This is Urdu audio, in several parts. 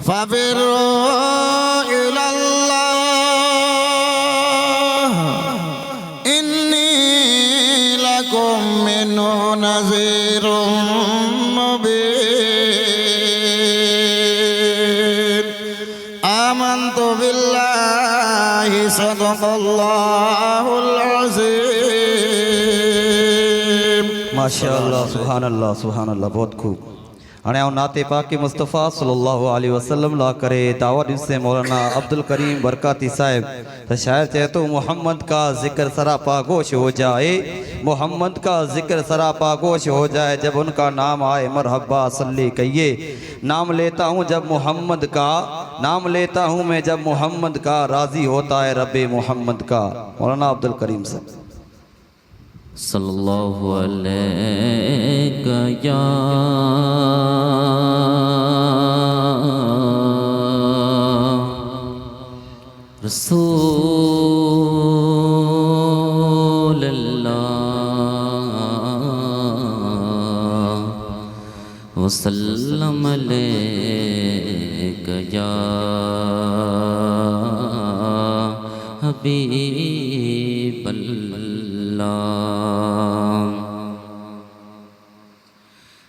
ففروا إلى الله إني لكم منه نذير مبين آمنت بالله صدق الله العظيم ماشاءاللہ سبحان اللہ بہت خوب ہاں آؤں نعت پاک مصطفیٰ صلی اللہ علیہ وسلم لا کرے دعوت سے مولانا عبدالکریم برکاتی صاحب تو شاعر چاہے تو محمد کا ذکر سراپا گوش ہو جائے محمد کا ذکر سراپا گوش ہو جائے جب ان کا نام آئے مرحبا صلی کہیے نام لیتا ہوں جب محمد کا نام لیتا ہوں میں جب محمد کا راضی ہوتا ہے رب محمد کا مولانا عبدالکریم صاحب صلی اللہ علیہ یا رسول اللہ وسلم علیک یا حبیب اللہ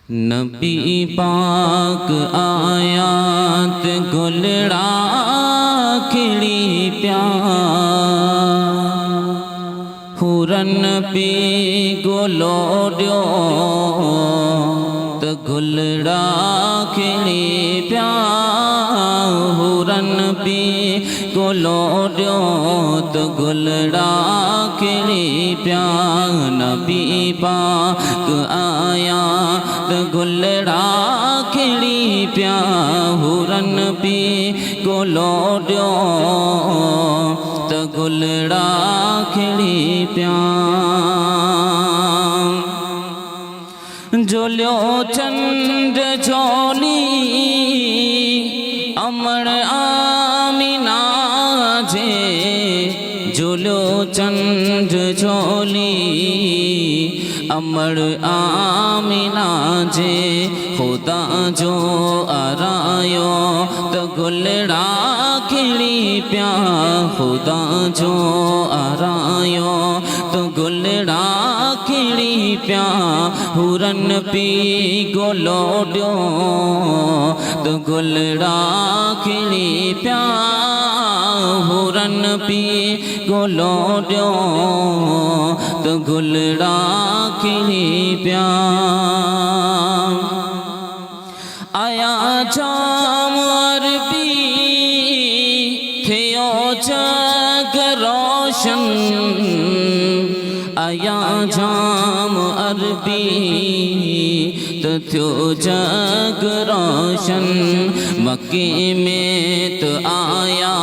نبی پاک آیات گلڑا کھڑی پیار ہورن پی گلوڑیو تو گلڑا کھڑی پیار ہورن پی گلوڑیو تو گلڑا کھڑی پیار نبی پاک آیات گلڑا کھڑی پیا ہورن پی گلوڑیو تو گلڑا کھڑی پیا جولیو چند جولی امر آمینہ جے جولیو چند جولی امر آمینہ جے خدا جو آرائیو تو گلڑا کھڑی پیا خدا جو آرائیو تو گلڑا کھڑی پیا ہورن پی گلوڑیو تو گلڑا کھڑی پیا ہورن پی گلوڑیو تو گلڑا کھڑی پیا آیا جام عربی تھیو جگ روشن آیا جام عربی تو تھیو جگ روشن مکے میں تو آیا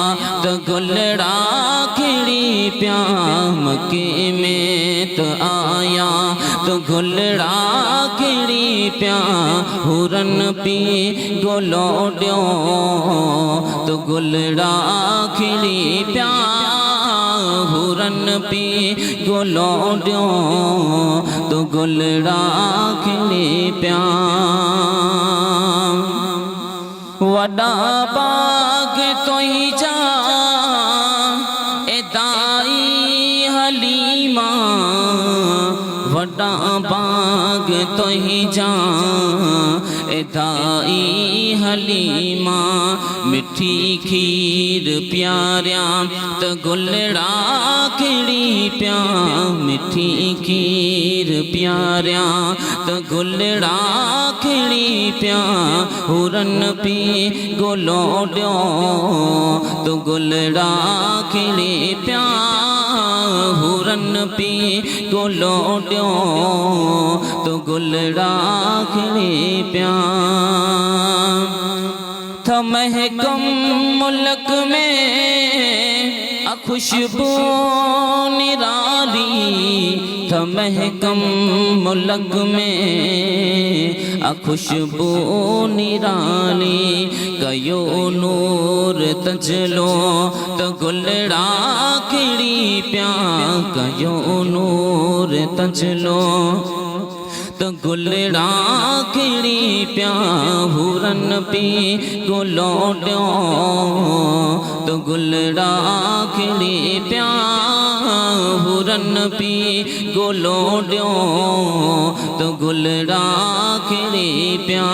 تو گلڑا کھڑی پیا مکے میں تو آیا تو گلڑا کھڑی پیا ہورن پی گلوڑیو تو گلڑا کھڑی پیا ہورن پی گلوڑیو تو گلڑا کھڑی پیا وڈا باغ تو ہی جا اے دائی حلیمہ وڈا باغ تو ہی جا اے دائی حلیمہ مٹھی کھیر پیاریاں تو گلڑا کھڑی پیا مٹھی کھیر پیاریاں تو گلڑا کھڑی پیا ہورن پی گلوڑیو تو گلڑا کھڑی پیا ہورن پی گلوڑیو تو گلڑا کھڑی پیا تھا محکم ملک میں خوشبو نرالی تھا محکم ملک میں خوشبو نرالی کیو نور تجلو تو گلڑا کھڑی پیا کیو نور تجلو تو گلڑا کھڑی پیا ہورن پی گلوڈیوں تو گلڑا کھڑی پیا ہورن پی گلوڈیوں تو گلڑا کھڑی پیا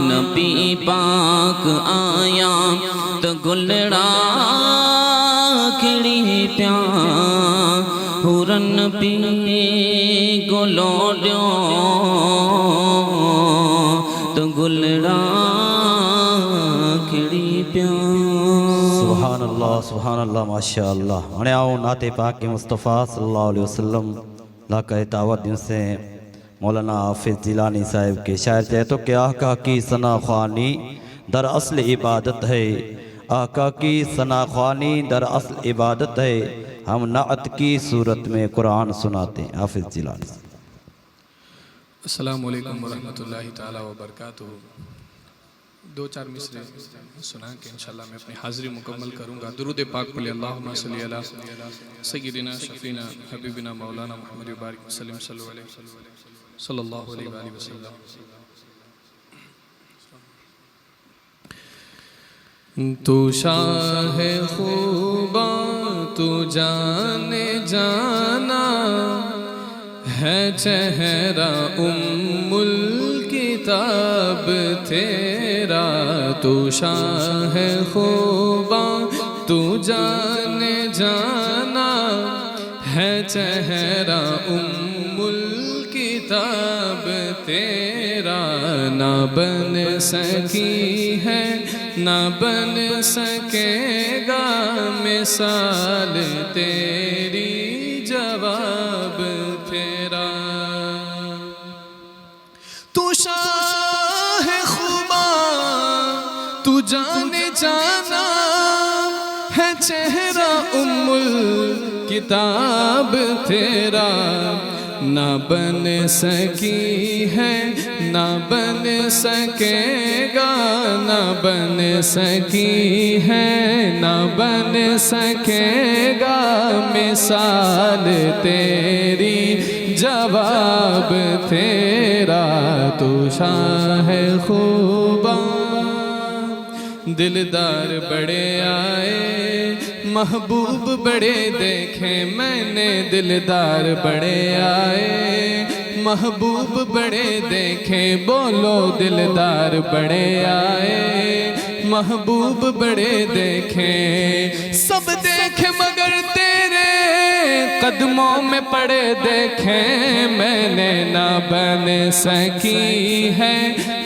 نبی پاک آیا تو گلڑا کھڑی پیا ہورن پی گلوڈیوں تو گلڑا کھڑی پیا سبحان اللہ ماشاء اللہ ہنے آؤ نعت پاک مصطفیٰ صلی اللہ علیہ وسلم لا کرے دعوت دن سے مولانا حافظ جیلانی صاحب کے شاعر چاہتو کہ آقا کی ثنا خوانی در اصل عبادت ہے آقا کی ثنا خوانی در اصل عبادت ہے ہم نعت کی صورت میں قرآن سناتے ہیں حافظ جیلانی صاحب السلام علیکم ورحمۃ اللہ تعالی وبرکاتہ دو چار مصرے سنا کہ انشاءاللہ میں اپنی حاضری مکمل کروں گا درود پاک پڑھیں اللہم صلی علی سیدنا شفینا حبیبنا مولانا محمد بارک وسلم صلی اللہ علیہ وآلہ وسلم تو شاہ خوباں تو جانے جانا ہے چہرہ الکتاب تیرا تو شاہ خوباں تو جانے جانا ہے چہرہ الکتاب تیرا نہ بن سکی ہے نہ بن سکے گا مثال تیری جواب تیرا تو شاہ خوباں تو جانے جانا ہے چہرہ الکتاب تیرا نہ بن سکی ہے نہ بن سکے گا نہ بن سکی ہے نہ بن سکے گا مثال تیری جواب تیرا تو شاہ خوباں دلدار بڑے آئے محبوب بڑے دیکھے میں نے دلدار بڑے آئے محبوب بڑے دیکھے بولو دلدار بڑے آئے محبوب بڑے دیکھے سب دیکھے مگر تیرے قدموں میں پڑے دیکھے میں نے نہ بن سکی ہے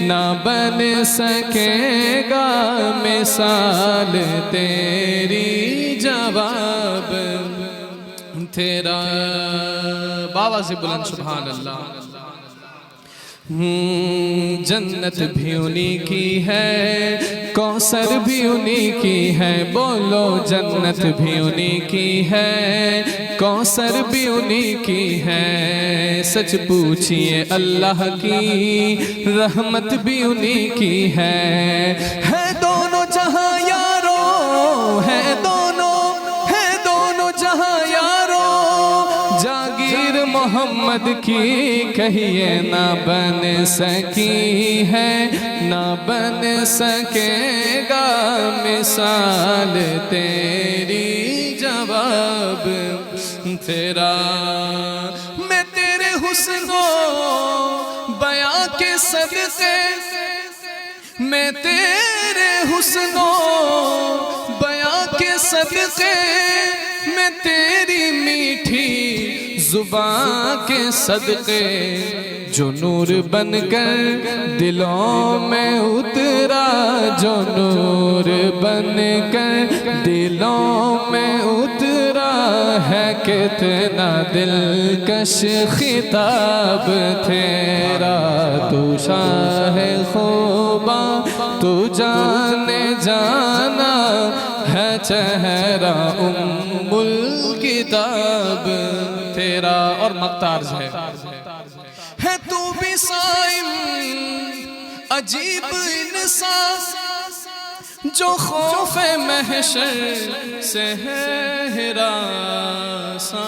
نہ بن سکے گا مثال تیری جواب تیرا بابا سے بلند سبحان اللہ جنت بھی انہی کی ہے کوثر بھی انہی کی ہے بولو جنت بھی انہی کی ہے کوثر بھی انہی کی ہے سچ پوچھئے اللہ کی رحمت بھی انہی کی ہے دونوں جہاں یارو ہے دونوں جہاں یارو جاگیر محمد کی کہیے نہ بن سکی ہے نہ بن سکے گا مثال تیری جواب تیرا میں تیرے حسن و بیاں کے صدقے میں تیرے حسن و بیاں کے صدقے میں تیری میٹھی زبان کے صدقے جو نور بن کر دلوں میں اترا جو نور بن کر دلوں میں اترا ہے کتنا دلکش خطاب تیرا تو شاہ خوباں تو جانے جانا ہے چہرہ الکتاب تیرا اور مقتارز ہے تو بھی صائم عجیب انسان جو خوف محشر سے ہے ہراساں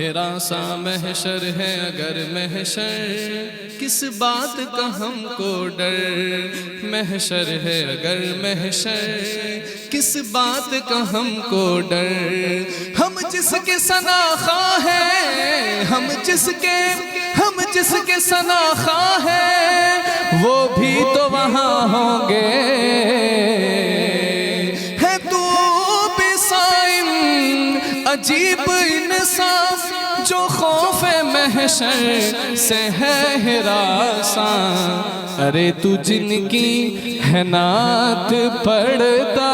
ہراساں محشر ہے اگر محشر کس بات کا ہم کو ڈر، محشر ہے اگر محشر کس بات کا ہم کو ڈر، ہم جس کے ثناخواں ہیں، ہم جس کے ثناخواں ہیں وہ بھی تو وہاں ہوں گے، ہے تو بھی صائم عجیب انصاف جو خوف محشر سے ہے ہراساں، ارے تو جن کی ہے نعت پڑھتا،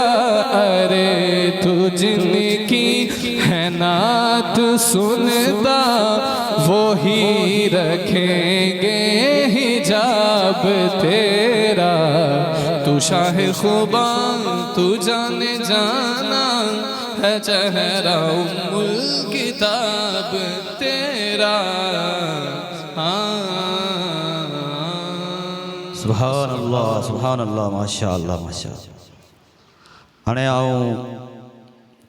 ارے تو جن کی ہے نعت سنتا، وہی رکھیں گے حجاب تیرا، تو شاہ خوباں تو جانے جانا ہے چہرہ ام الکتاب تیرا۔ سبحان اللہ ماشاء اللہ ماشاء اللہ۔ ہنے آؤں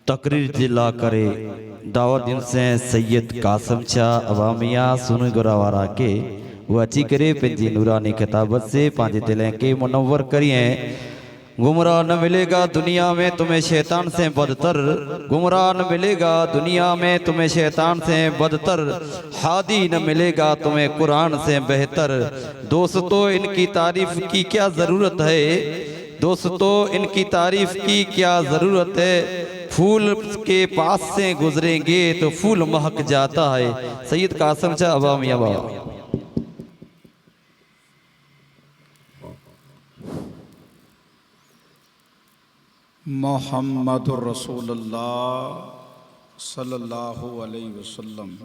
تقریر جلا کرے دعوت دن سے سید قاسم شاہ عوامیہ سن گراوارا کے وہ اچھی کرے پنجی نورانی کتابت سے پانچ دلیں کے منور کری ہیں۔ گمراہ نہ ملے گا دنیا میں تمہیں شیطان سے بدتر، گمراہ نہ ملے گا دنیا میں تمہیں شیطان سے بدتر، ہادی نہ ملے گا تمہیں قرآن سے بہتر، دوستو ان کی تعریف کی کیا ضرورت ہے، دوستو ان کی تعریف کی کیا ضرورت ہے، پھول کے پاس سے گزریں گے تو پھول مہک جاتا ہے۔ سید قاسم شاہ عوامیہ بابا۔ محمد رسول اللہ صلی اللہ علیہ وسلم،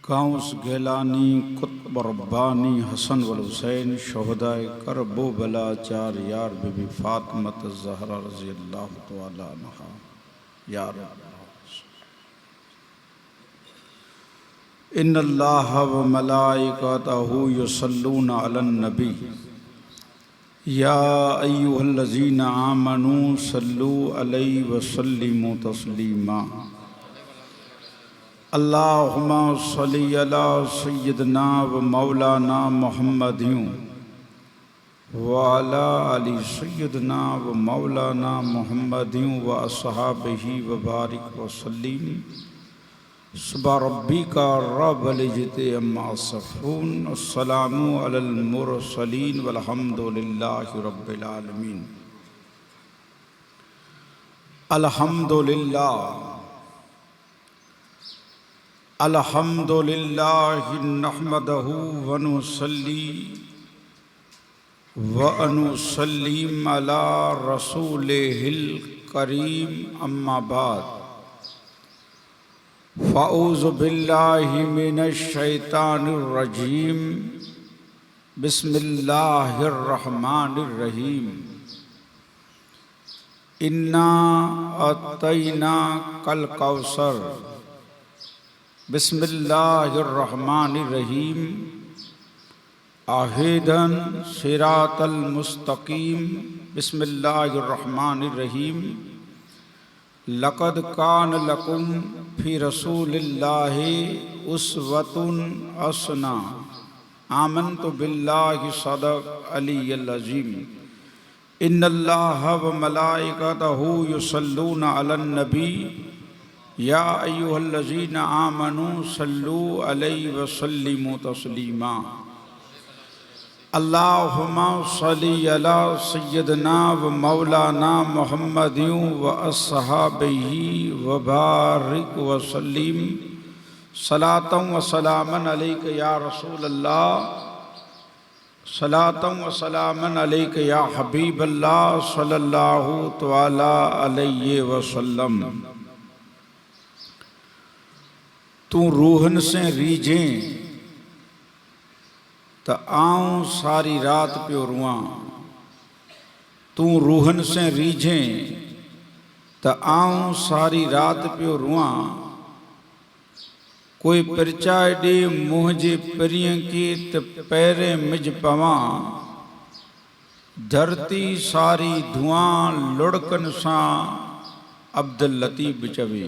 غوث گیلانی قطب ربانی حسن والحسین شہداء کرب و بلا چار یار بی بی فاطمہ الزہرا رضی اللہ تعالی عنہا یا رب۔ ان اللہ و ملائکتہ یصلون علی النبی یا ایہا الذین آمنوا صلوا علیہ وسلموا تسلیما۔ اللہم صلی علی سیدنا و مولانا محمد وعلی آل سیدنا و مولانا محمد و اصحابہ و بارک وسلم۔ سبحان ربک رب العزت عما یصفون، السلام علی المرسلین والحمد للہ رب العالمین۔ الحمدللہ نحمدہ ونصلی ونسلم علی رسولہ الکریم، اما بعد فاعوذ باللہ من الشیطان الرجیم، بسم اللہ الرحمن الرحیم۔ انا اعطیناک الکوثر، بسم اللہ الرحمن الرحیم۔ اہدنا الصراط المستقیم، بسم اللہ الرحمن الرحیم۔ لقد کان لکم فی رسول اللہ اسوۃ حسنہ، آمنت باللہ صدق علی العظیم۔ ان اللہ و ملائکتہ یصلون علی النبی یا ایہا الذین آمنوا صلوا علیہ وسلموا تسلیما۔ اللہم صلی علی سیدنا و مولانا محمد و اصحابہ و بارک وسلم۔ صلاۃ و سلاما علیک یا رسول اللہ، صلاۃ و سلاما علیک یا حبیب اللہ صلی اللہ تعالی علیہ وسلم۔ تو روحن سے ریجھیں تا آؤں ساری رات پہ رواں، تو روحن سے ریجھیں تا آؤں ساری رات پہ رواں۔ کوئی پرچائے دے مجھے پریاں کی تے پیرے مجھ پواں، دھرتی ساری دھواں لڑکن ساں عبداللطیف چوے۔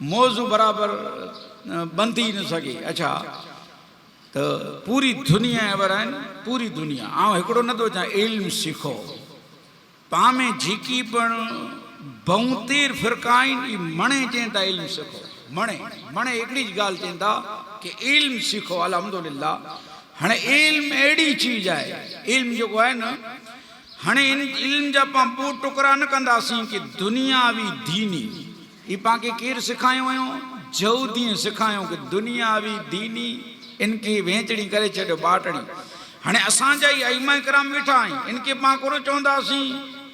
موضوع برابر بندی نہ سکے. اچھا تو پوری دنیا خبر ہے پوری دنیا ایکڑو نہ تو چاہے علم سیکھو پا میں جھکی پن بہتر فرقائن منے چاہیں تا علم سیکھو منے ایکڑی گال چاہیں تا کہ علم سیکھو. الحمدللہ ہنے علم ایڈی چیز ہے علم جو ہے نا ہنے علم جا پا بو ٹکرا نہ کندا سی کہ دنیاوی دینی یہ پا کے کیر سکھائیوں ہیں جہودیاں سکھائیوں کہ دنیاوی دینی ان کی وینچڑی کرے چھڑو باٹڑی. ہنے اسان جائی ائمہ کرام بیٹھا ہیں ان کے پا کرو چوندا سی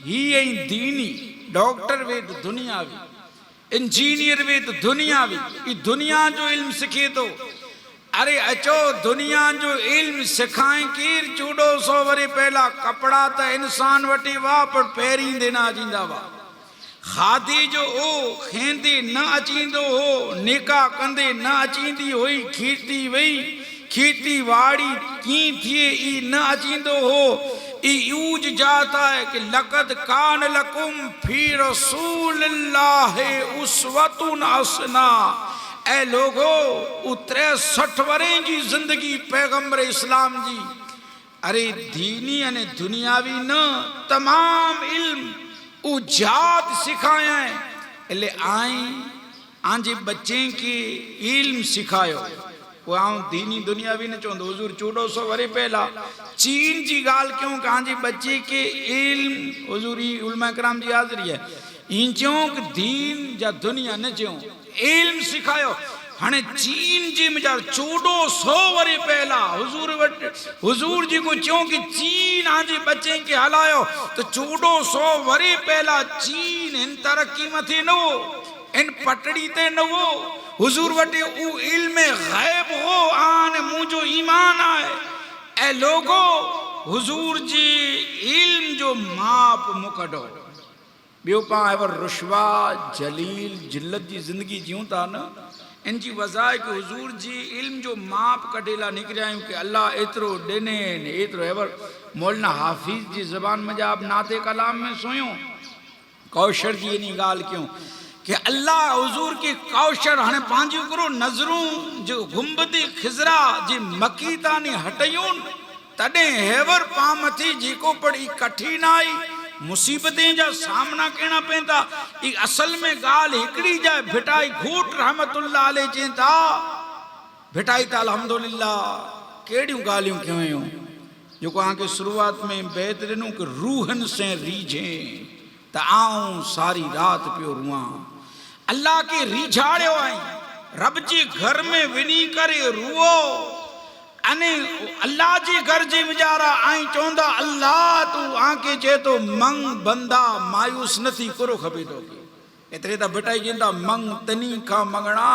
ہی ہیں دینی ڈاکٹر وے تو دنیاوی انجینئر وے تو دنیاوی یہ دنیا جو علم سکھے تو ارے اچو دنیا جو علم سکھائیں کیر 1400 ورے پہلا کپڑا تا انسان وٹی وا پر پیرین دینا جیندہ وا خادی جو او کھیندے نہ اچیندو ہو نکاح کندے نہ اچیندی ہوئی کھیتی وئی کھیتی واڑی کین تھیے ای نہ اچیندو ہو ای یوج جاتا ہے کہ لقد کان لکم فی رسول اللہ اسوۃ حسنہ. اے لوگو اترے 60 وریں جی زندگی پیغمبر اسلام جی ارے دینی یعنی دنیاوی نہ تمام علم او جات سکھائیں ہیں لے آئیں آنجے بچیں کے علم سکھائیو وہ آؤں دینی دنیاوی نہ چوندو حضور 1400 ورے پہلا چین جی گال کیوں کہ آنجے بچے کے علم حضوری علماء کرام جی حاضری ہے ان چوں کہ دین جا دنیا نہ چوں علم سکھائیو. ہنے چین جی مجھا 1400 ورے پہلا حضور جی کو چوں کہ چین آنجی بچیں کے حلائیو تو 1400 ورے پہلا چین ان ترقی متھی نو ان پٹڑی تے نو حضور وٹے او علم غیب ہو آن مجھو ایمان آئے. اے لوگو حضور جی علم جو ماپ مکڑو بیو پا ایور رشوہ جلیل جلت جی زندگی جیوں تا نا ان جی وضائی کہ حضور جی علم جو ماپ کٹیلا نکل آئیں کہ اللہ اترو ڈنین اترو ایور مولانا حافظ جی زبان میں جا آپ ناتے کلام میں سوئیوں کوشر جی یہ نہیں گال کیوں کہ اللہ حضور کی کوشر ہنے پانچیوں کرو نظروں جو گمبتی خزرہ جی مکیتانی ہٹیون تڑیں ہیور پامتی جی کو پڑی کٹھی نائی مصیبتیں جا سامنا کہنا پہنتا ایک اصل میں گال ہکڑی جائے بھٹائی گھوٹ رحمت اللہ علیہ چینتا بھٹائی تا الحمدللہ کیڑیوں گالیوں کیوں ہیں جو کو آنکہ شروعات میں بہترینوں کہ روحن سے ریجھیں تا آؤں ساری رات پیو رواں اللہ کے ریجھاڑے ہوئیں رب جی گھر میں ونی کرے روو انے اللہ جی گھر جی مجارا آئیں چوندہ اللہ تو آنکے چے تو منگ بندہ مایوس نتھی کرو خبی دو گی اترے تا بٹائی جندہ منگ تنی کا منگنا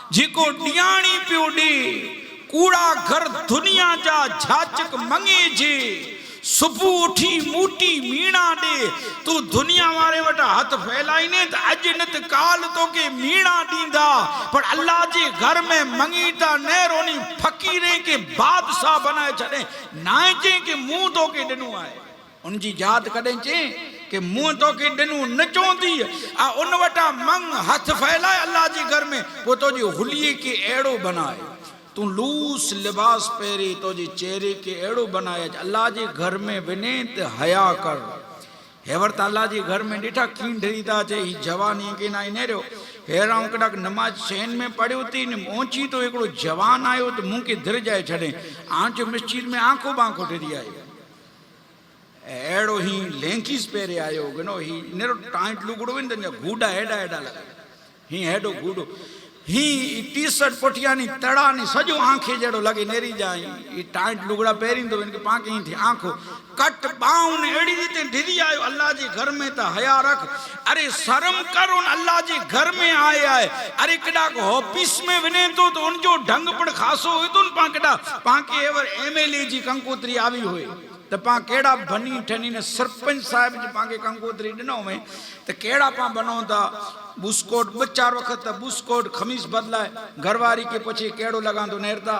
جی کو ڈیانی پیو ڈی کوڑا گھر دنیا جا جھاچک منگے جی صبح اٹھی موٹی مینا دے تو دنیا مارے وٹا ہاتھ پھیلائی نے تا اجنت کال تو کے مینا دیندہ پر اللہ جی گھر میں منگیتا نیرونی فقیریں کے بادشاہ بنائے چھڑیں نائیں چیں کہ منہ تو کے ڈنو آئے ان جی جات کڑیں چیں کہ منہ تو کے ڈنو نچوں دی ان وٹا منگ ہاتھ پھیلائے اللہ جی گھر میں وہ تو جی حلیے کے ایڑو بنائے تو لوس لباس پہری تو جی چہرے کے ایڑو بنایا اللہ جی گھر میں ونیت حیا کر ہیورتا اللہ جی گھر میں ڈیٹھا کین ڈھری دا چھے ہی جوانی کے نائی نیرے ہو ہیراؤں کڑک نماز شہن میں پڑے ہوتی اونچی تو ایکڑو جوان آئے ہو تو منہ کے دھر جائے چھڑے آنچو مسجد میں آنکھوں بانکھوں ڈھری آئے ایڑو ہی لینکیز پہرے آئے ہو گنو ہی نیرو ٹائنٹ لگڑو ان گھوڑا ایڈا ایڈا لگا ہی ایڈو گھوڑو ہی ٹی شرٹ پٹیانی تڑانی سجو آنکھیں جڑو لگے نیری جائیں یہ ٹائٹ لگڑا پہرین تو ان کے پانکیں ہی تھی آنکھوں کٹ باؤں نے ایڑی دیتے ڈھری آئے اللہ جی گھر میں تا حیا رکھ ارے سرم کر ان اللہ جی گھر میں آئے آئے ارے کڑا کو ہوپیس میں ونے تو ان جو ڈھنگ پڑ خاصو ہوئے تو ان پانکڑا پانکے ایور ایم ایل اے جی کنکوتری آوی ہوئے تو پاں کیڑا بنی ٹھنی نے سرپنچ صاحب جی پانکے کنکوتری ڈنوں میں تو کیڑا پاں بنوں دا بوسکوٹ بچار وقت تا بوسکوٹ خمیس بدلائے گھرواری کے پچھے کیڑو لگاں تو نیرتا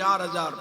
4000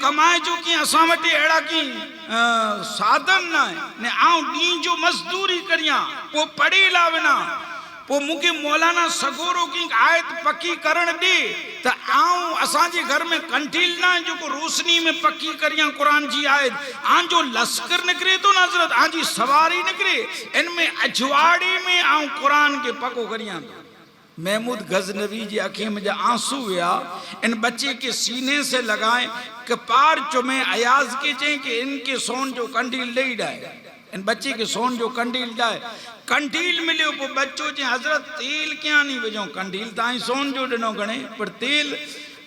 کمائے جو کی اساں وٹے اڑا کی سادن نہ نے آؤں دین جو مزدوری کریاں وہ پڑھی لاونا وہ مجھے مولانا سگورو کی آیت پکی کرن دے تا آؤں اساں جی گھر میں کنٹیل نہ جو کو روشنی میں پکی کریاں قرآن جی آیت آن جو لشکر نکرے تو نظرت آن جی سواری نکرے ان میں اجواڑی میں آؤں قرآن کے پکو کریاں محمود غزنوی جی اکھیں میں جا آنسو ہویا ان بچے کے سینے سے لگائیں کہ پار چمیں ایاز کے چاہیں کہ ان کے سون جو کنڈیل لے ڈائے ان بچے کے سون جو کنڈیل ڈائے کنڈیل ملے وہ بچوں جی حضرت تیل کیا نہیں بجوں کنڈیل تائیں سون جو ڈنو گنے پر تیل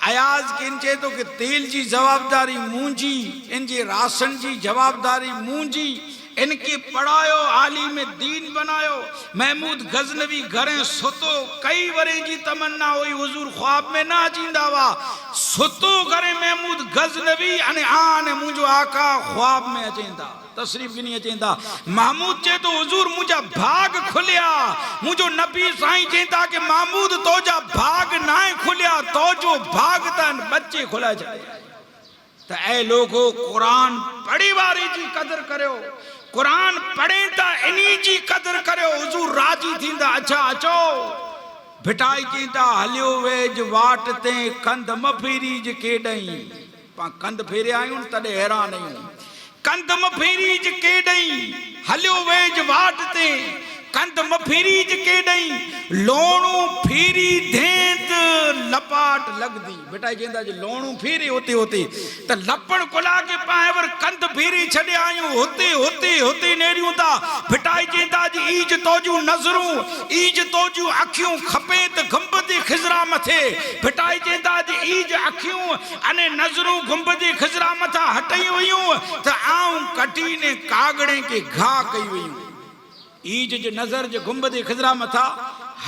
ایاز کے ان چاہے تو کہ تیل جی جوابداری مونجی ان جی راسن جی جوابداری مونجی ان کی پڑھائیو عالم دین بنائیو محمود غزنوی گھریں ستو کئی ورے جی تمنا ہوئی حضور خواب میں نہ جیندہ وا ستو گھریں محمود غزنوی آنے مجھو آقا خواب میں اچیندہ تصریف کی نہیں اچیندہ محمود چاہے تو حضور مجھا بھاگ کھلیا مجھو نبی سائیں چاہتا کہ محمود تو جا بھاگ نائیں کھلیا تو جو بھاگتا بچے کھلا جائے تو اے لوگو قرآن پڑھی باری جی قدر کرے ہو قرآن پڑھیں تا انہی جی قدر کرے حضور راجی تھی دا اچھا اچھو بھٹائی کی تا ہلیو ویج واٹتے کند مپھیری جی کے ڈائیں کند پھیرے آئیں تڑے حیران نہیں کند مپھیری جی کے ڈائیں ہلیو ویج واٹتے کند مپھیری جی کے ڈائیں لونوں پھیری دھینت لپاٹ لگ دی بیٹا جیندہ جی لونوں پھیری ہوتے تا لپڑ کلا کے پائیں ور کند پھیری چھڑے آئیوں ہوتے نیریوں تا بیٹا جیندہ جی ایج توجو نظروں ایج توجو اکھیوں کھپیت گھمبد خزرہ متھے بیٹا جیندہ جی ایج اکھیوں انے نظروں گھمبد خزرہ متھا ہٹائی ہوئیوں تا آؤں کٹی نے کاگڑیں کے گھا کئی ہوئیوں ایج جو نظر جو گھمبد خزرہ متھا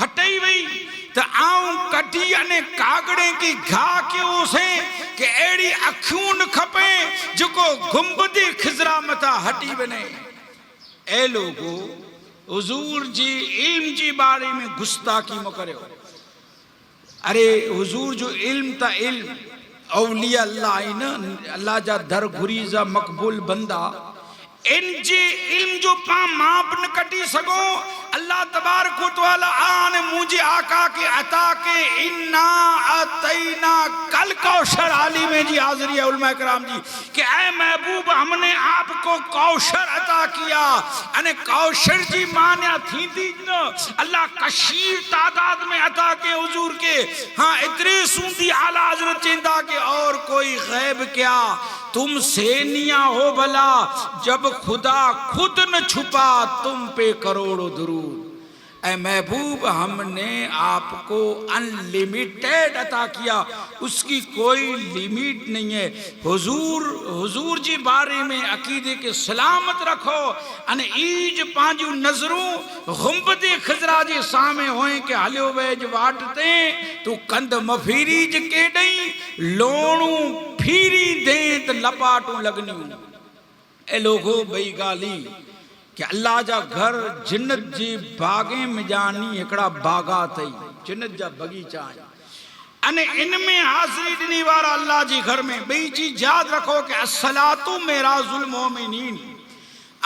ہٹائی ہوئی تو آؤں کٹی انے کاگڑیں کی گھا کے اسے کہ ایڑی اکھیوں کھپیں جو کو گھمبد خزرہ متھا ہٹی بنے اے لوگو حضور جی علم جی بارے میں گستاخی مکرے ہو ارے حضور جو علم تا علم اولیاء اللہ آئینا اللہ جا در گھریزہ مقبول بندہ ان جی علم جو پاں ماپ نہ کٹی سگو اللہ تبارک و تعالی آنے مجھے آقا کے عطا کے انا اتینا کل کوشر عالی میں جی حاضری ہے علماء کرام جی کہ اے محبوب ہم نے آپ کو کوشر عطا کیا انہیں کوشر جی مانیا تھی دیجنا اللہ کشیر تعداد میں عطا کے حضور کے ہاں اتنے سوندی اعلیٰ حضرت چندہ کے اور کوئی غیب کیا تم سینیاں ہو بھلا جب خدا خود نہ چھپا تم پہ کروڑوں درود اے محبوب ہم نے آپ کو انلیمیٹیڈ عطا کیا اس کی کوئی لیمیٹ نہیں ہے حضور جی بارے میں عقیدے کے سلامت رکھو ان ایج پانجو نظروں غمبد خزرہ جی سامے ہوئیں کہ ہلیو ویج واٹتے تو کند مفیری جی کے ڈائیں لونوں پھیری دیں تو لپاٹوں لگنیوں اے لوگو بھئی گالی کہ اللہ جا گھر جنت جی باغیں میں جانی ایکڑا باغا تھی جنت جا بگیچہ آئیں انہیں ان میں حاضری دنی وارا اللہ جی گھر میں بھئی چیز یاد رکھو کہ الصلاۃ معراج المومنین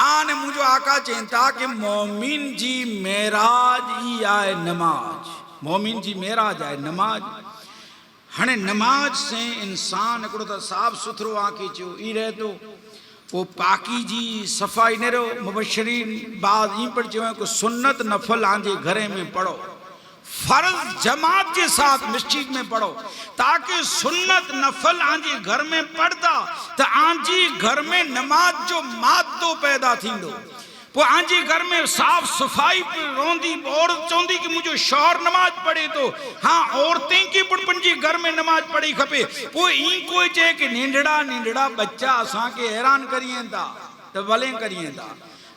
آنے مجھو آقا چاہتا کہ مومن جی معراج ہی آئے نماز مومن جی معراج آئے نماز ہنے نماز سے انسان اکڑو تا صاف ستھرو آنکھی چو ای رہ تو وہ پاکی جی صفائی نرو مبشرین بعض ہی پر جو ہے کہ سنت نفل آنجے گھرے میں پڑھو فرض جماعت کے ساتھ مسجد میں پڑھو تاکہ سنت نفل آنجے گھر میں پڑھتا تو آنجی گھر میں نماز جو مادو پیدا تھی دو وہ آنجی گھر میں صاف صفائی پر روندی عورت چوندی کہ مجھے شوہر نماز پڑھے تو ہاں عورتیں کی پنجی گھر میں نماز پڑھی کھپے وہ این کوئی چاہے کہ نینڈڑا بچہ آساں کے حیران کریے دا تو بلیں کریے دا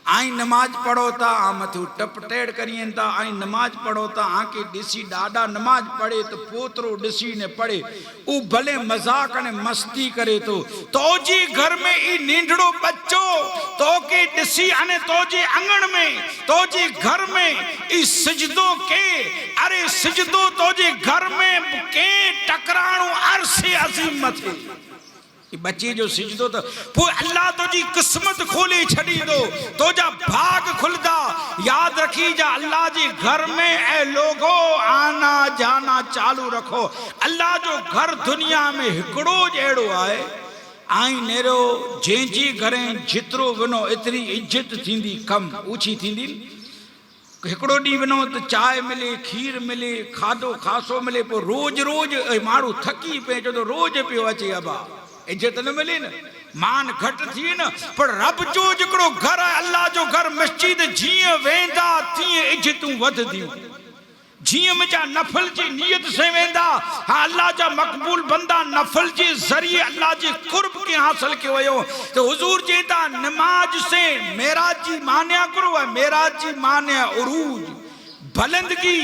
آئیں نماز پڑھو تا آمتو ٹپ ٹیڑ کریے دا آئیں نماز پڑھو تا آنکہ ڈیسی ڈاڈا نماز پڑھے تو پوترو ڈیسی نے پڑھے او بھلے مزاق نے مستی کرے تو جی گھر میں ای نینڈڑو بچو تو کی ڈیسی آنے تو جی انگن میں تو جی گھر میں ای سجدوں کے ارے سجدوں تو جی گھر میں کے ٹکرانو عرص عظیم متھے بچے جو سجدو تو پھر اللہ تو جی قسمت کھولی چھڑی دو تو جا بھاگ کھلدا. یاد رکھی جا اللہ جی گھر میں اے لوگو آنا جانا چالو رکھو. اللہ جو گھر دنیا میں ہکڑو جیڑو آئے آئیں نیرو جینجی گھریں جترو ونو اتنی عزت تھیندی کم اوچھی تھیندی. ہکڑو ڈی ونو تو چائے ملے کھیر ملے کھادو خاصو ملے پو روز روز مارو تھکی پہ جو تو روز پیو اچے ابا عزت نہ ملے نا مان گھٹ تھی نا. پر رب جو جکڑو گھر ہے اللہ جو گھر مسجد جیئں ویندا تیئں عزتوں ود دیوں. جیئں میں جا نفل جی نیت سے ویندا ہاں اللہ جا مقبول بندہ نفل جی ذریعے اللہ جی قرب کے حاصل کے ویو. تو حضور جیتا نماز سے میراج جی مانیا کرو ہے. میراج جی مانیا عروج بلندگی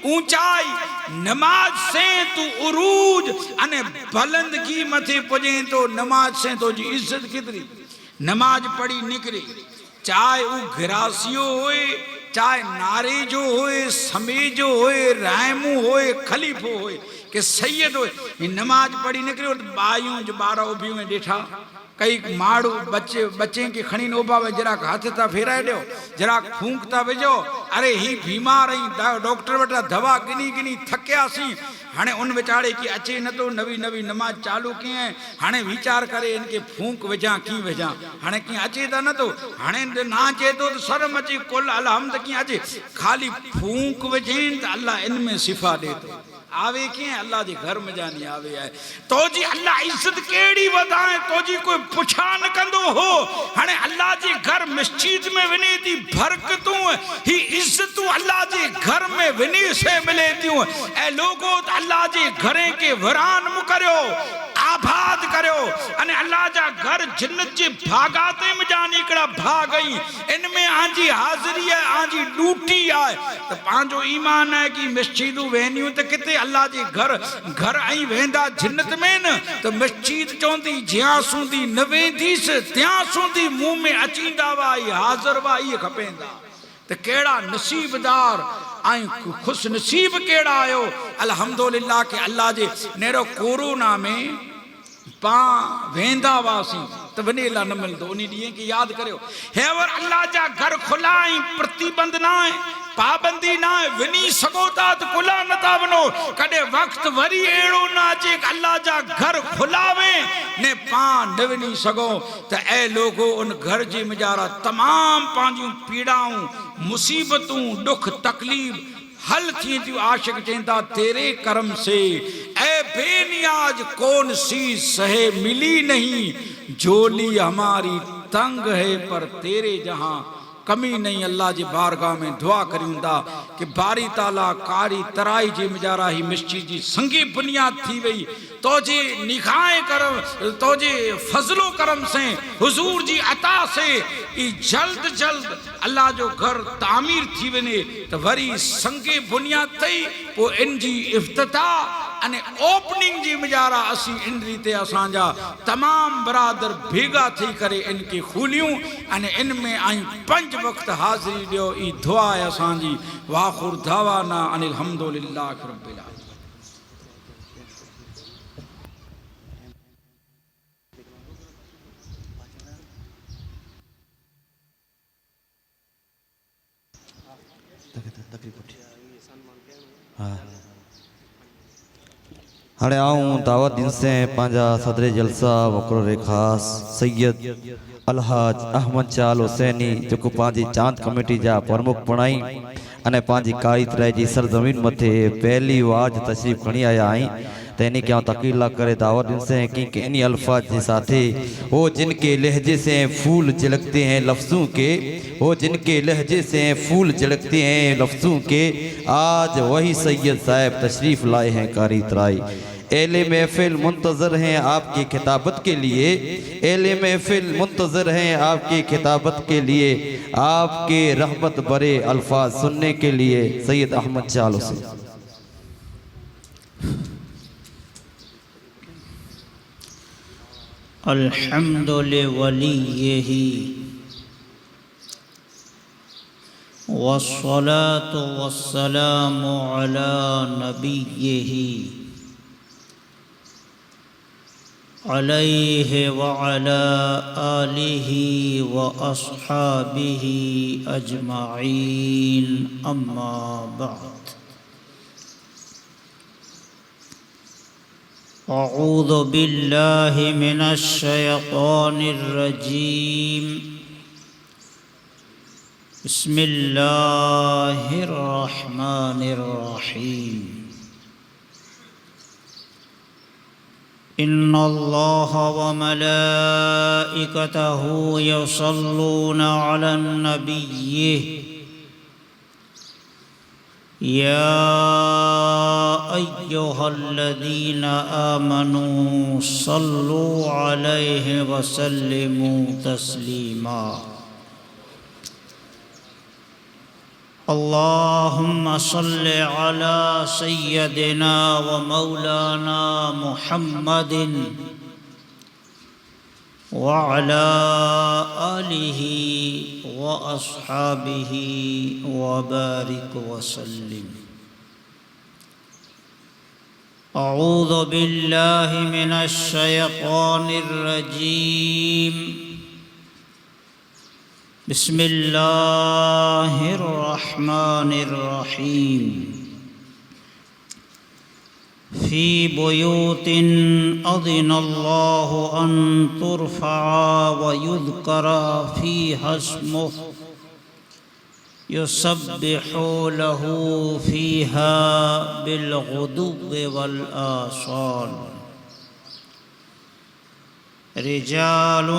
اونچائی. نماز سے تو عروج انے بلندگی متھے پجیں تو نماز سے تو جی عزت کتری. نماز پڑھی نکری چاہے وہ گراسیو ہوئے چاہے نارے جو ہوئے سمی جو ہوئے رائمو ہوئے خلیفو ہوئے کہ سید ہوئے نماز پڑھی نکری. اور بائیوں جو 12 اوبیوں میں ڈیٹھا کئی ماڑو بچیں کی کھڑی نوبا میں جراک ہاتھ تا پھیرائے دیو جراک پھونکتا بجو. ارے ہی بیمار ہیں ڈاکٹر بٹا دوا گنی گنی تھکیا سی. ہانے ان بچاڑے کی اچے نہ تو نوی نوی نماز چالو کی ہیں. ہانے ویچار کرے ان کے پھونک وجاں کی وجاں ہانے کی اچے تا نہ تو ہانے نا چے تو سرم اچے کل الحمد کی اچے خالی پھونک وجیں تو اللہ ان میں صفا دیتا آوے کیے ہیں اللہ جی گھر میں جانی آوے آئے. تو جی اللہ عزت کیڑی ودائیں تو جی کوئی پچھا نہ کندو ہو. ہنے اللہ جی گھر مسجد میں ونے دی بھرکتوں ہی عزتوں اللہ جی گھر میں ونے سے ملے دیوں. اے لوگو اللہ جی گھریں کے وران مکریو آباد کریو. انہیں اللہ جا گھر جنت جی بھاگاتے میں جانی کڑا بھاگئی. ان میں آنجی حاضری ہے آنجی ڈوٹی آئے. تو پانچو ایمان ہے کہ مسجدوں وینیوں تو کتے اللہ جی گھر آئی ویندا جنت میں نا. تو مسجد چوندی جیاں سوندی نویندی سے تیاں سوندی منہ میں اچیندہ وائی حاضر وائی کھپیندہ. تو کیڑا نصیب دار آئیں خوش نصیب کیڑا آئیو الحمدللہ کہ اللہ جی نیرو کورونا میں پاں ویندا واسی تو ونے اللہ نہ مل دو. انہی دیئے کہ یاد کریو ہیور اللہ جا گھر کھلائیں پرتی بند نہ آئیں پابندی نہ آئے ونی سگوتا تو کھلا نہ تا ونو. کڑے وقت وری ایڑو نہ آچے کہ اللہ جا گھر کھلاویں نے پان نونی سگو. تو اے لوگو ان گھر جی مجارہ تمام پانجیوں پیڑاؤں مصیبتوں دکھ تکلیف حل تھی تیو عاشق چینتا تیرے کرم سے. اے بے نیاز کون سی سہے ملی نہیں جولی ہماری تنگ ہے پر تیرے جہاں کمی نہیں. اللہ جی بارگاہ میں دعا کریں دا کہ باری تعالیٰ کاری ترائی جی مجارہ ہی مسجد جی سنگی بنیاد تھی وئی. تو جی نکھائیں کرم تو جی فضل و کرم سے حضور جی عطا سے جلد جلد اللہ جو گھر تعمیر تھی ونے تو وری سنگی بنیاد تھی وہ ان جی افتتاح انے اوپننگ جی مجارہ اسی ان ریتے اسانجا تمام برادر بھیگا تھی کرے ان کی خولیوں انے ان میں آئیں 5 وقت حاضری دیو. ای دعا ہے اسانجی واخر دعوانا ان الحمدللہ رب العالمین. ہاڑے آؤں دعوت دن سے پانجا صدر جلسہ مقرر خاص سید الحاج احمد چال حسینی جو کو پانجی چاند کمیٹی جا پرمکھ بنائیں انے پانجی کاری ترائے جی سرزمین متھے پہلی واج تشریف کھنی آیا آئیں. تینی کیا تقیل اللہ کرے دعوت ان سے ہیں کہ انہی الفاظ جی ساتھے وہ جن کے لہجے سے پھول جھلکتے ہیں لفظوں کے وہ جن کے لہجے سے پھول جھلکتے ہیں لفظوں کے آج وہی سید صاحب تشریف لائے ہیں کاری ترائی. اہل محفل منتظر ہیں آپ کی خطابت کے لیے اہل محفل منتظر ہیں آپ کی خطابت کے لیے آپ کے رحمت برے الفاظ سننے کے لیے سید احمد چال حسین. الحمد لولیہ والصلاة والسلام علی نبیہ عليه وعلى آله وأصحابه أجمعين أما بعد أعوذ بالله من الشيطان الرجيم بسم الله الرحمن الرحيم إن الله وملائكته يصلون على النبي يا أيها الذين آمنوا صلوا عليه وسلموا تسليما اللهم صل على سيدنا ومولانا محمد وعلى آله وأصحابه وبارك وسلم أعوذ بالله من الشيطان الرجيم بسم الله الرحمن الرحيم في بيوت أذن الله أن ترفع ويذكر فيها اسمه يسبح له فيها بالغدو والآصال رجال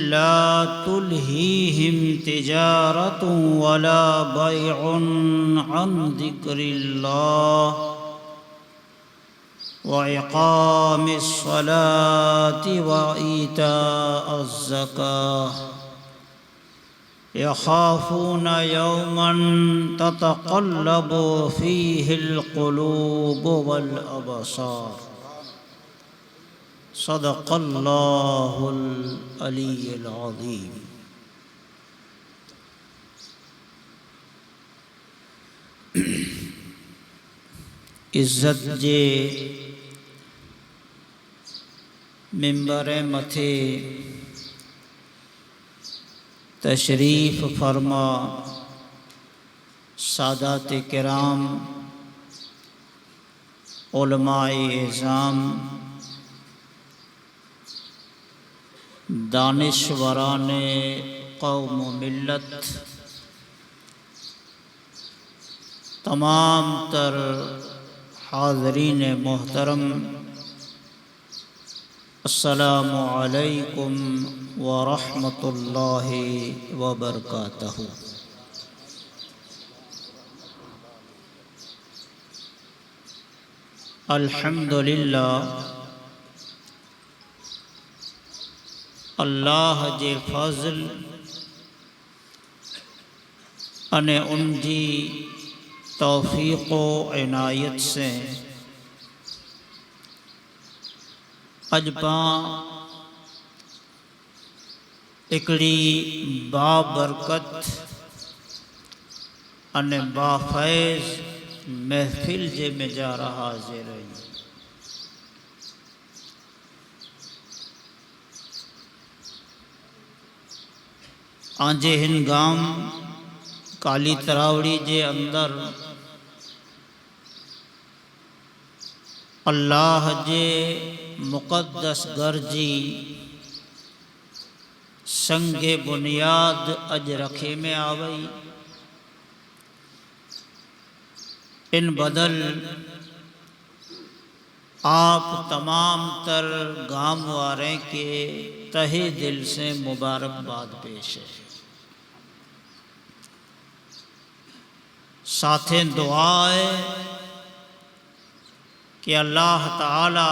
لا تلهيهم تجارة ولا بيع عن ذكر الله وإقام الصلاة وإيتاء الزكاة يخافون يوما تتقلب فيه القلوب والأبصار صدق الله العلي العظيم عزت جے منبر متھے تشریف فرما سادات کرام علماء اعظام دانشوران قوم و ملت تمام تر حاضرین محترم السلام علیکم ورحمۃ اللہ وبرکاتہ۔ الحمدللہ اللہ جے فضل انے ان جی توفیق و عنایت سے اج پاں اکڑی بابرکت انے بافیض محفل جے میں جا رہا حاضر رہی۔ آنجے ہنگام کالی تراوڑی جے اندر اللہ جے مقدس گھر جی سنگ بنیاد اج رکھے میں آوئی، ان بدل آپ تمام تر گام وارے کے تہے دل سے مبارکباد پیش ہے۔ ساتھیں دعا ہے کہ اللہ تعالی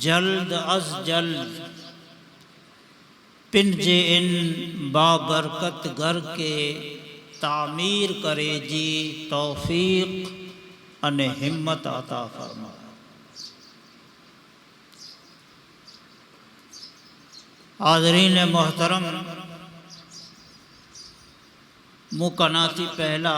جلد از جلد پنجے ان بابرکت گھر کے تعمیر کرے جی توفیق انے ہمت عطا فرما۔ حاضرین محترم، مکناتی پہلا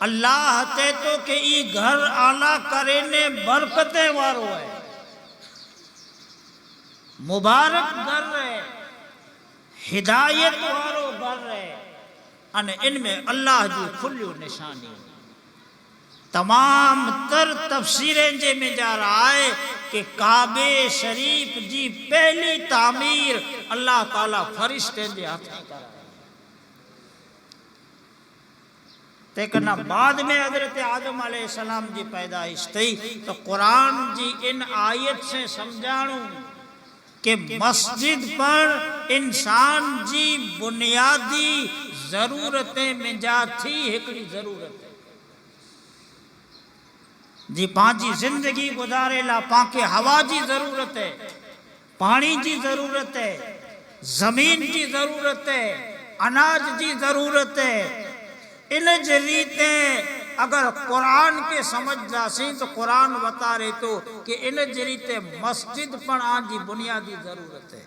اللہ تے تو کہ ای گھر آلا کرنے برکتیں وارو ہے، مبارک گھر ہے، ہدایت وارو گھر ہے، ان ان میں اللہ جی کھلیو نشانی تمام تر تفسیریں جے میں جا رہا ہے کہ کعبے شریف جی پہلی تعمیر اللہ تعالیٰ فرشتے دے ہاتھ میں کرا ہے، لیکن بعد میں حضرت آدم علیہ السلام جی پیدائش تھی تو قرآن جی ان آیت سے سمجھانوں کہ مسجد پر انسان جی بنیادی ضرورتیں میں جا تھی ہکڑی ضرورت ہے جی پانچی زندگی گزارے لا پانکے ہوا جی ضرورت ہے، پانی جی ضرورت ہے، زمین جی ضرورت ہے، اناج جی ضرورت ہے، ان جریتے اگر قرآن کے سمجھ جاسیں تو قرآن بتا رہے تو کہ ان جریتے مسجد پر آن جی بنیادی ضرورت ہے،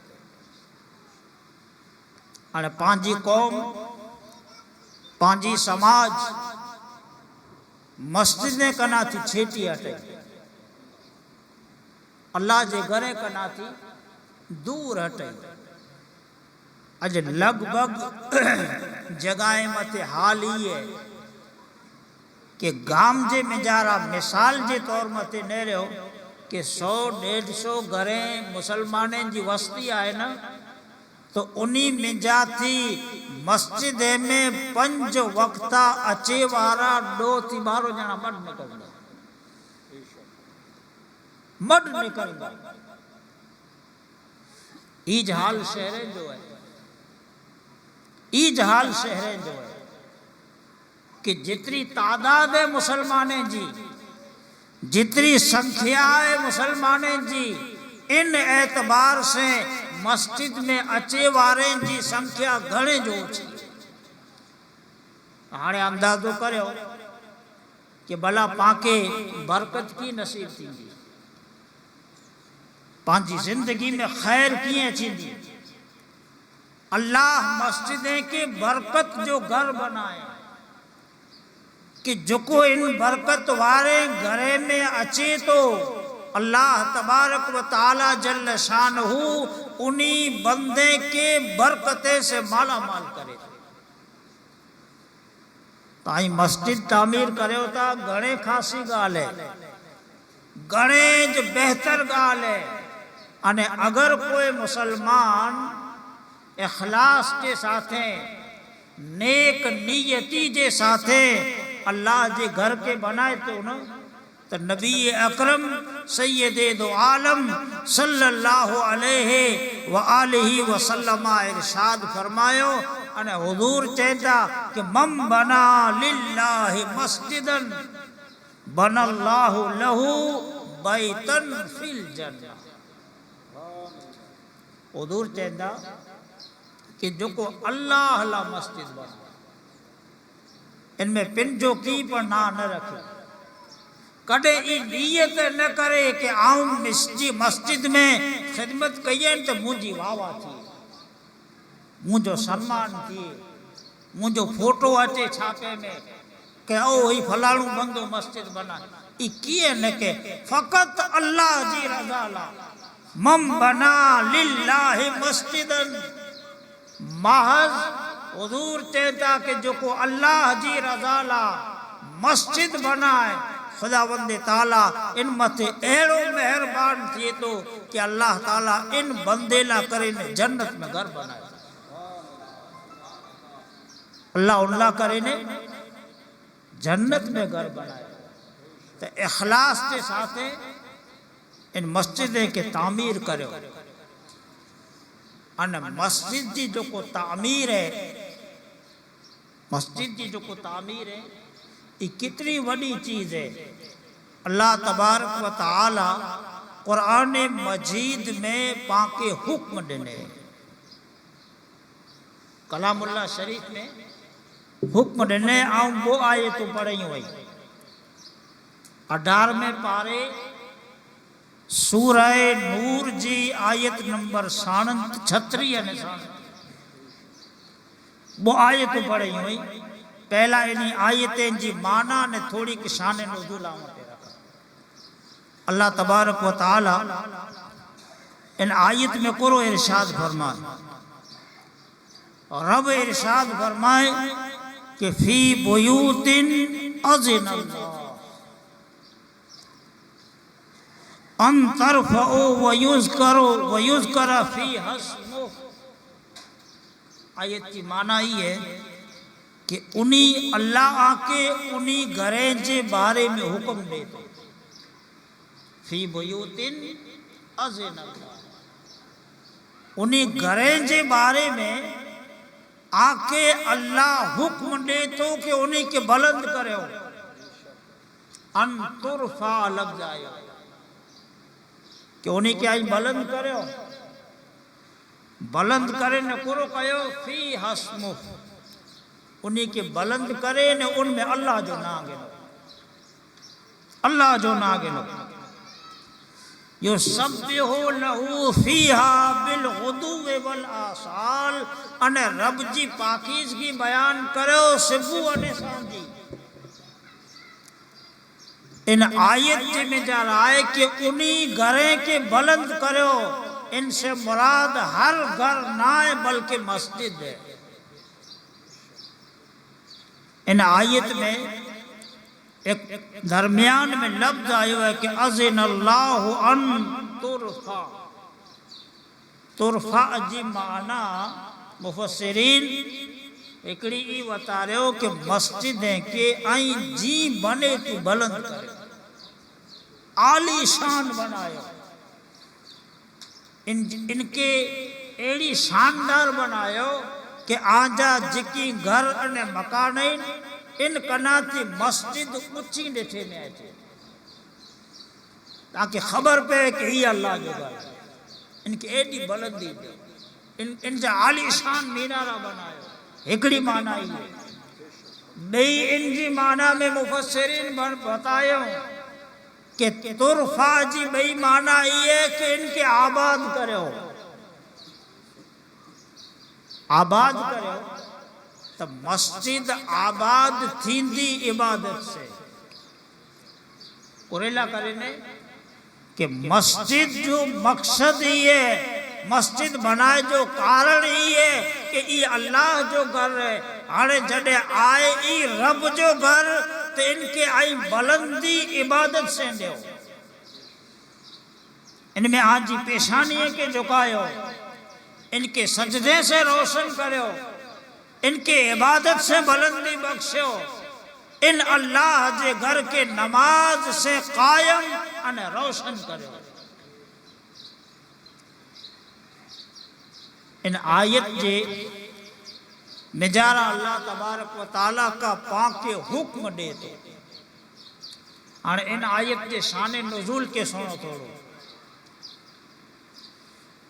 اور پانچی قوم پانچی سماج مسجدیں کنا تھی چھیٹی ہٹے، اللہ جے گھرے کنا تھی دور ہٹے، اج لگ بھگ جگہیں متے حال ہی ہے کہ گام جے میں جا رہا مثال جے طور متے نہیں رہو کہ 100-150 گھریں مسلمانیں جی وسطی آئے نا تو انہی میں جاتی مسجد میں 5 وقتہ اچے وارا 2 بارو جانا مڈ نکل گا ایج حال شہریں جو ہے، ایج حال شہریں جو ہے کہ جتری تعداد ہے مسلمانیں جی، جتری سنکھیا ہے مسلمانیں جی، ان اعتبار سے مسجد میں اچے واریں جی سنکھیا گھنے جو چھی، ہانے اندازو کرے ہو کہ بلا پاکے برکت کی نصیب تھی جی، پانچی زندگی میں خیر کیے چھی دی، اللہ مسجدیں کے برکت جو گھر بنائے کہ جو کو ان برکت وارے گھرے میں اچے تو اللہ تبارک و تعالی جل شانہ انہی بندے کے برکتے سے مالا مال کرے، تائیں مسجد تعمیر کرے ہوتا گھڑے خاصی گال ہے، گھڑے جو بہتر گال ہے، انہیں اگر کوئی مسلمان اخلاص کے ساتھیں نیک نیتی کے ساتھیں اللہ جے گھر کے بنائے تو نا تو نبی اکرم سید دو عالم صلی اللہ علیہ وآلہ وسلم ارشاد فرمایو انہیں حضور چاہتا کہ من بنا للہ مسجدن بنا اللہ لہو بیتن فی الجنہ، حضور چاہتا کہ جو کو اللہ اللہ مسجد بنا ان میں پنجو کی پر نہ رکھے، کڑے ای نیت نہ کرے کہ آؤں مسجد میں خدمت کئیں تو مجھے واوا تھی، مجھو سنمان تھی، مجھو فوٹو اچے چھاپے میں کہ او ہی فلانو بندو مسجد بنا، ای کیے نہ کہ فقط اللہ جی رضا لا، من بنا للہ مسجدن، محض حضور چاہتا کہ جو کو اللہ جی رضا لا مسجد بنائے، خداوند تعالیٰ ان متے ایڑو مہربان تھے تو کہ اللہ تعالیٰ ان بندے لا کرے نے جنت میں گھر بنائے، اللہ کرے نے جنت میں گھر بنائے، تو اخلاص کے ساتھ ان مسجدیں کے تعمیر کرے، ان مسجد جی جو کو تعمیر ہے، مسجد جی جو کو تعمیر ہے یہ کتنی بڑی چیز ہے، اللہ تبارک و تعالی قرآن مجید میں پاکے حکم دینے، کلام اللہ شریف میں حکم دینے، آؤں وہ آئے تو پڑھیں ہوئی 18 میں پارے سورہ نور جی آیت نمبر 36 وہ آیت پڑھیں ہوئی پہلا انہی آیتیں جی معنی نے تھوڑی کشان نزول آمتے رکھا اللہ تبارک و تعالی ان آیت میں کرو ارشاد فرمائے رب ارشاد فرمائے کہ فی بیوت اذن اللہ ان ترفعوا ویذکر فیہا اسمہ. آیت کی معنی یہ ہے کہ انہی اللہ آکے انہی گھریں جے بارے میں حکم دے دو. فی بیوت اذن اللہ انہی گھریں جے بارے میں آکے اللہ حکم دے تو کہ انہی کے بلند کرے ہو. ان ترفع لگ جائے کہ انہی کے آئی بلند کرے ہو. بلند کرے نے کرو کہو فی حسمہ انہی کے بلند کرے نے ان میں اللہ جو نہ گنو اللہ جو نہ گنو یسبح لہ فیہا بالغدو والآصال ان رب جی پاکیزگی بیان کرو صبح ان شام جی. ان آیت جی میں جا رہا ہے کہ انہی گھریں کے بلند کرو. ان سے مراد ہر گھر نہ ہے بلکہ مسجد ہے. ان آیت میں ایک درمیان میں لفظ آیا ہے کہ اذن اللہ ان ترفع. ترفع جی معنی مفسرین ایکڑی ای بتا رہے ہو کہ مسجدیں کے آئیں جی بنے تو بلند کرے عالی شان بنایا ان کے ایڑی شاندار بنایا کہ آجا جکی گھر انے مکانین ان کناتی مسجد اچھی ڈٹھے میں آئے تھے تاکہ خبر پہ کہ ہی اللہ جو گھر ان کی ایڈی بلندی ان جا عالی شان مینارہ بنایا. ایکڑی معنی ہی ہے. نئی ان جی معنی میں مفسرین بتایا کہ ترفع جی بئی معنی ہی ہے کہ ان کے آباد کرے ہو. آباد کرے ہو تو مسجد آباد تھیندی عبادت سے. قریلہ کرنے کہ مسجد جو مقصد ہی ہے مسجد بنائے جو کارن ہی ہے کہ ای اللہ جو گھر ہے. آنے جڑے آئے ای رب جو گھر تو ان کے آئی بلندی عبادت سے دے ہو. ان میں آج جی پیشانی ہے کہ جھکائے ہو ان کے سجدے سے روشن کرے ہو ان کے عبادت سے بلندی بخشے ہو. ان اللہ جے گھر کے نماز سے قائم ان روشن کرے ہو. ان آیت جے نجارہ اللہ تبارک و تعالیٰ کا پاک کے حکم دے تو اور ان آیت کے شان نزول کے سنو تھوڑو.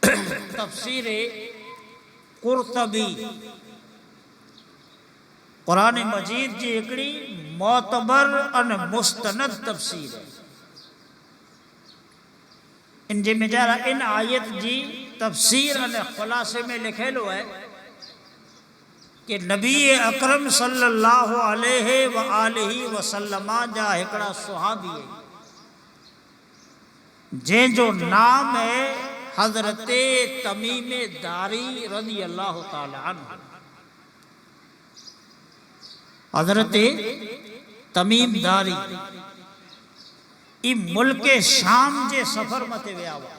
تفسیر قرطبی قرآن مجید جی اکڑی معتبر ان مستند تفسیر ہے. ان جی مجارہ ان آیت جی تفسیر ان خلاصے میں لکھے لو ہے کہ نبی اکرم صلی اللہ علیہ وآلہ وسلم جا ہکڑا صحابی ہے جن جو نام ہے حضرت تمیم داری رضی اللہ تعالی عنہ. حضرت تمیم داری ای ملک شام جے سفر متے ویا ہوا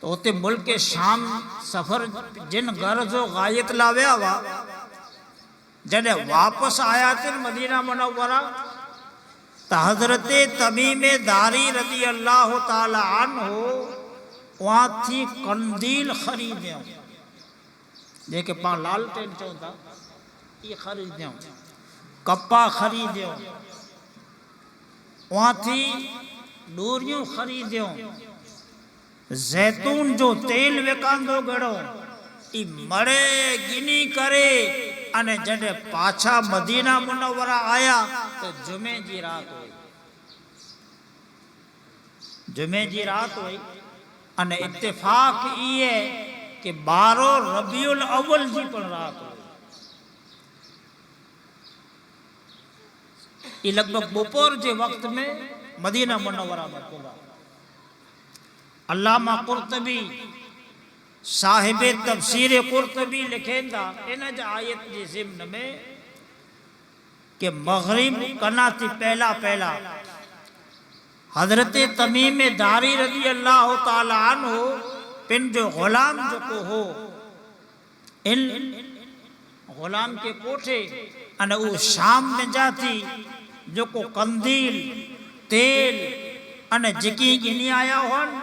تو ہوتے ملک شام سفر جن غرض و غایت لاویا ہوا جنہیں واپس آیا تھے مدینہ منورہ تو حضرت تمیم داری رضی اللہ تعالی عنہ وہاں تھی قندیل خریدیں دیکھے پاں لالٹین چاہتا یہ خریدیں کپا خریدیں وہاں تھی ڈوریوں خریدیں زیتون جو تیل وکاندو گڑو ای مڑے گنی کرے انے جڑے پاچھا مدینہ منورہ آیا تو جمعہ جی رات ہوئی. جمعہ جی رات ہوئی انے اتفاق یہ کہ 12 ربیع الاول جی پر رات ہوئی. یہ لگ بھگ بپور کے وقت میں مدینہ منورہ میں پہنچا۔ علامہ قرطبی صاحب تفسیر قرطبی لکھیں دا ان آیت جی ضمن میں کہ مغرب کنا تھی پہلا حضرت تمیم داری رضی اللہ تعالی عنہ پن جو غلام جو کو ہو ان غلام کے کوٹھے ان وہ شام میں جاتی جو کو قندیل تیل ان جکی گنی آیا ہون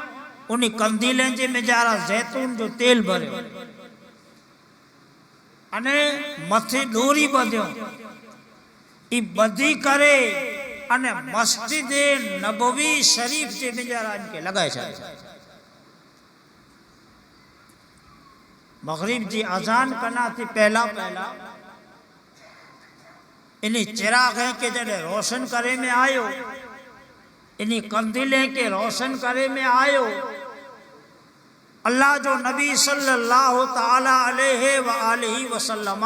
انہیں قندیلیں جے میں جارا زیتون جو تیل بھرے انہیں متھی دوری بدھیوں ای بدھی کرے انہیں مسجد نبوی شریف جے میں جارا ان کے لگائے چاہے مغرب جی اذان کنا تھی پہلا انہیں چراغیں کے جڑے روشن کرے میں آئیو انہیں قندیلیں کے روشن کرے میں آئیو اللہ جو نبی صلی اللہ تعالی علیہ وآلہ وسلم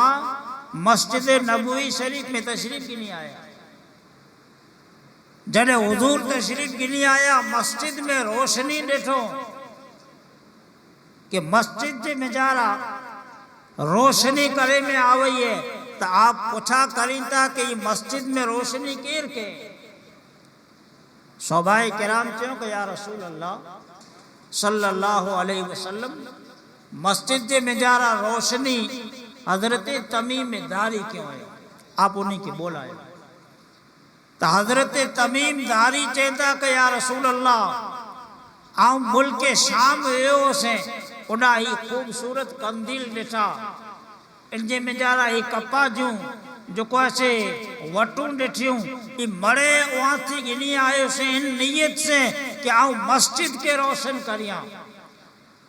مسجد نبوی شریف میں تشریف کی نہیں آیا جڑے حضور تشریف کی نہیں آیا مسجد میں روشنی ڈیٹھو کہ مسجد میں جارا روشنی کرے میں آوئی ہے تو آپ پوچھا کریں تا کہ یہ مسجد میں روشنی کیر کے صحابہ کرام چاہوں کہ یا رسول اللہ صلی اللہ علیہ وسلم مسجد میں جارا روشنی حضرت تمیم داری کیوں ہے آپ انہیں کی بولا ہے تو حضرت تمیم داری چاہتا کہ یا رسول اللہ آؤں ملک شام ہوئے سے انہا ہی خوبصورت قندیل ڈٹھا انجے میں جارا ہی کپا جوں جو کو ایسے وٹوں ڈٹھیوں یہ مڑے وہاں تھی گنی آئے اسے ان نیت سے کہ آؤں مسجد کے روشن کریاں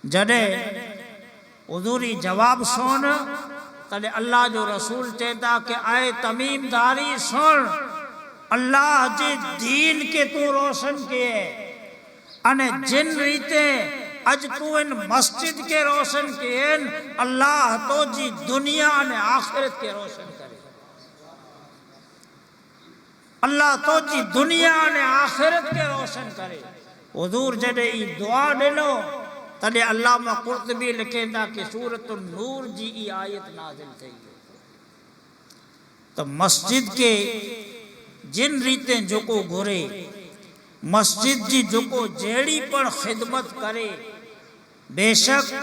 جڑے حضوری جواب سون تلے اللہ جو رسول چاہتا کہ آئے تمیم داری سن اللہ جی دین کے تو روشن کیے انے جن ریتے اج تو ان مسجد کے روشن کیے اللہ تو جی دنیا نے آخرت کے روشن کرے اللہ تو جی دنیا نے آخرت کے روشن کرے حضور جڑے ای دعا ڈنو تلے علامہ قرطبی لکھیں دا کہ سورۃ النور جی ای آیت نازل تھی تو مسجد کے جن ریتیں جو کو گھرے مسجد جی جو کو جیڑی پر خدمت کرے بے شک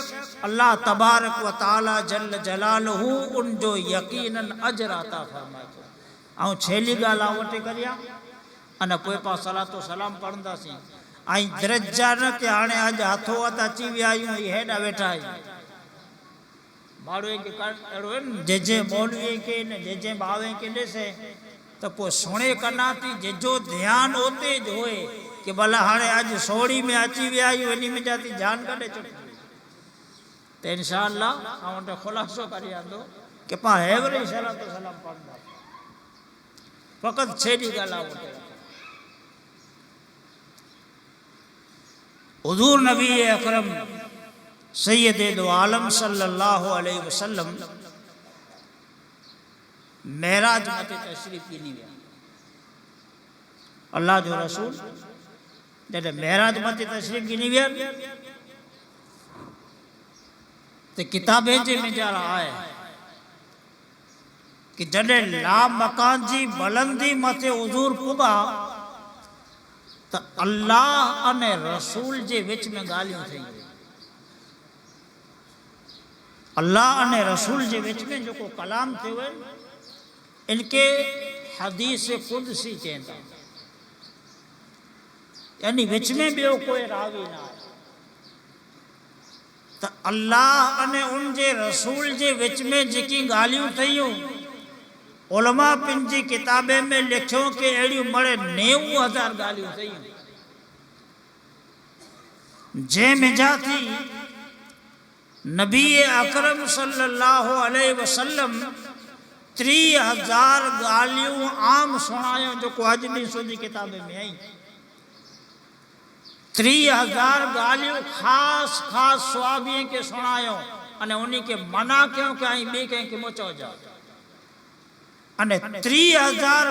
اللہ تبارک و تعالی جل جلالہ ان جو یقیناً اجر عطا فرمائے آؤں چھیلی گالا وٹے کریا انہا کوئی پاس صلاة و سلام پڑھندا سی آئیں درجہ نہ کہ آنے آج ہاتھوں آتا چیوی آئیوں یہ ہیڈا بیٹھا ہے بارو کے کر ججے مولوی کے ججے باویں کے لے سے تو پو سونے کرنا تھی جو دھیان ہوتے جو ہوئے کہ بھلا ہانے آج سوڑی میں آچی بھی آئی ونی میں جاتی جان کڑے چکے تو انشاءاللہ ہم نے خلاصو کری آندو کہ پا ہیوری صلاة و سلام پڑھنا فقط چھیڑی گالا ہوتے حضور نبی اکرم سید دو عالم صلی اللہ علیہ وسلم معراج مت تشریف کی نہیں گیا اللہ جو رسول جب معراج مت تشریف کی نہیں گیا تو کتابیں جے میں جا رہا ہے کہ جڑے لا مکان جی بلندی مت حضور پگا تو اللہ انے رسول جے وچ میں گالیوں تھیں اللہ انے رسول جے وچ میں جو کو کلام تھے ہوئے ان کے حدیث قدسی چہتا یعنی وچ میں بھی کوئی راوی نہ تو اللہ انے ان جے رسول جے وچ میں جکی گالیوں تھیوں علماء پن جی کتابیں میں لکھوں کہ ایڑی مڑے 90,000 گالیوں تھیوں جے میں جاتی نبی اکرم صلی اللہ علیہ وسلم 30,000 گالیوں عام سنایوں جو کو اج نہیں سنی کتابیں میں آئی 30,000 گالیوں خاص صحابیوں کے سنایوں انہیں انہی کے منع کیوں کہ آئیں بے کہیں کہ مچو جاؤ અને 30,000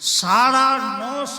950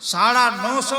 950